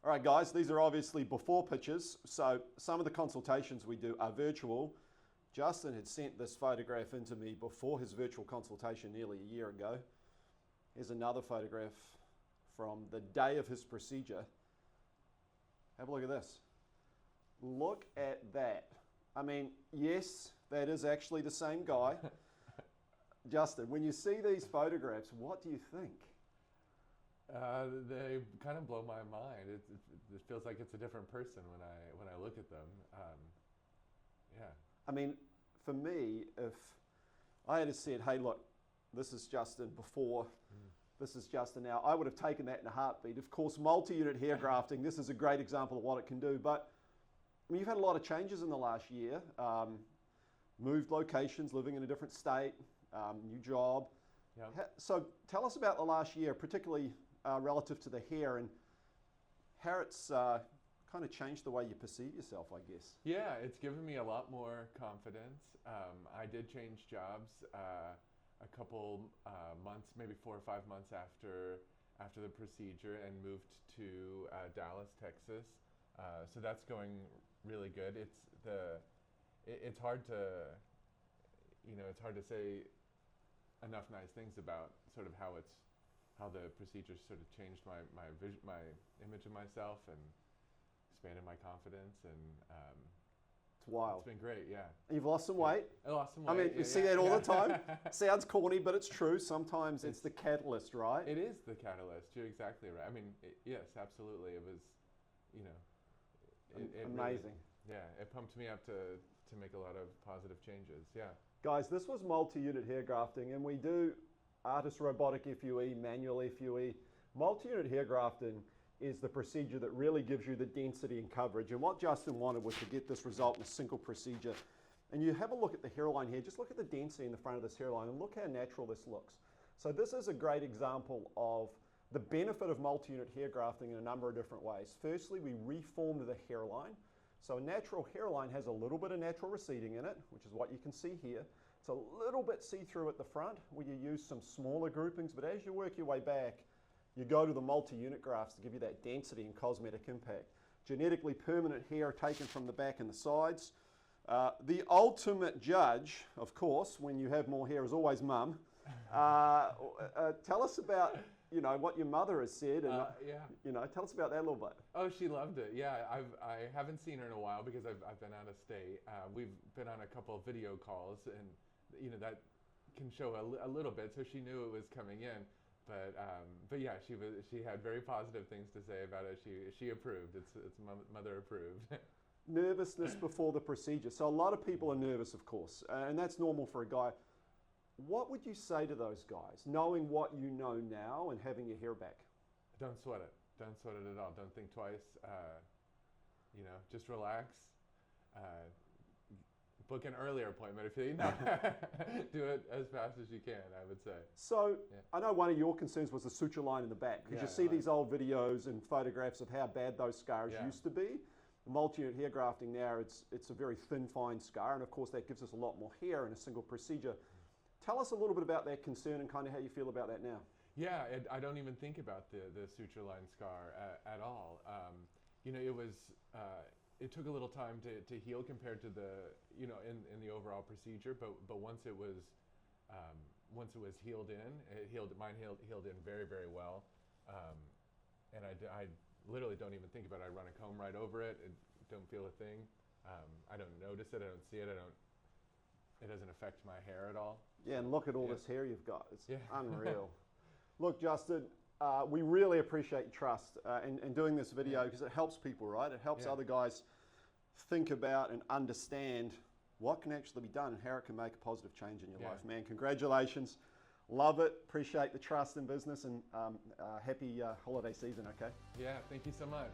All right, guys, these are obviously before pictures. So some of the consultations we do are virtual. Justin had sent this photograph into me before his virtual consultation nearly a year ago. Here's another photograph from the day of his procedure. Have a look at this. Look at that. I mean, yes, that is actually the same guy. Justin, when you see these photographs, what do you think? They kind of blow my mind. It feels like it's a different person when I look at them. Yeah. I mean, for me, if I had said, hey, look, this is Justin before, this is Justin now, I would have taken that in a heartbeat. Of course, multi-unit hair grafting, this is a great example of what it can do. But I mean, you've had a lot of changes in the last year. Moved locations, living in a different state, new job. Yep. So tell us about the last year, particularly relative to the hair and how it's kind of changed the way you perceive yourself, I guess. Yeah, it's given me a lot more confidence. I did change jobs a couple months, maybe 4 or 5 months after the procedure, and moved to Dallas, Texas. So that's going really good. It's hard to, it's hard to say enough nice things about sort of how the procedure sort of changed my image of myself and expanded my confidence, and it's wild. It's been great, yeah. You've lost some weight. I lost some weight. I mean, you see that all the time. Sounds corny, but it's true. Sometimes it's the catalyst, right? It is the catalyst. You're exactly right. I mean, yes, absolutely. It was, it amazing. Really, yeah, it pumped me up to make a lot of positive changes. Yeah. Guys, this was multi-unit hair grafting, and we do artist robotic FUE, manual FUE. Multi-unit hair grafting is the procedure that really gives you the density and coverage. And what Justin wanted was to get this result in a single procedure. And you have a look at the hairline here, just look at the density in the front of this hairline and look how natural this looks. So this is a great example of the benefit of multi-unit hair grafting in a number of different ways. Firstly, we reformed the hairline. So a natural hairline has a little bit of natural receding in it, which is what you can see here. It's a little bit see-through at the front where you use some smaller groupings, but as you work your way back, you go to the multi-unit grafts to give you that density and cosmetic impact. Genetically permanent hair taken from the back and the sides. The ultimate judge, of course, when you have more hair is always mum. Tell us about what your mother has said, and tell us about that a little bit. Oh, she loved it. Yeah, I haven't seen her in a while because I've been out of state. We've been on a couple of video calls, and that can show a little bit. So she knew it was coming in, but yeah, she had very positive things to say about it. She approved. It's mother approved. Nervousness before the procedure. So a lot of people are nervous, of course, and that's normal for a guy. What would you say to those guys, knowing what you know now and having your hair back? Don't sweat it. Don't sweat it at all. Don't think twice. Just relax. Book an earlier appointment if you do it as fast as you can, I would say. So I know one of your concerns was the suture line in the back, because you see these old videos and photographs of how bad those scars used to be. Multi-unit hair grafting now, it's a very thin, fine scar, and of course that gives us a lot more hair in a single procedure. Tell us a little bit about that concern and kind of how you feel about that now. Yeah, I don't even think about the suture line scar at all. It took a little time to heal compared to the in the overall procedure, but once it was healed in, mine healed in very, very well, and I literally don't even think about it. I run a comb right over it. Don't feel a thing. I don't notice it. I don't see it. It doesn't affect my hair at all. Yeah, and look at all this hair you've got. It's unreal. Look, Justin, we really appreciate your trust in doing this video, because it helps people, right? It helps other guys think about and understand what can actually be done and how it can make a positive change in your life. Man, congratulations. Love it. Appreciate the trust in business, and happy holiday season, okay? Yeah, thank you so much.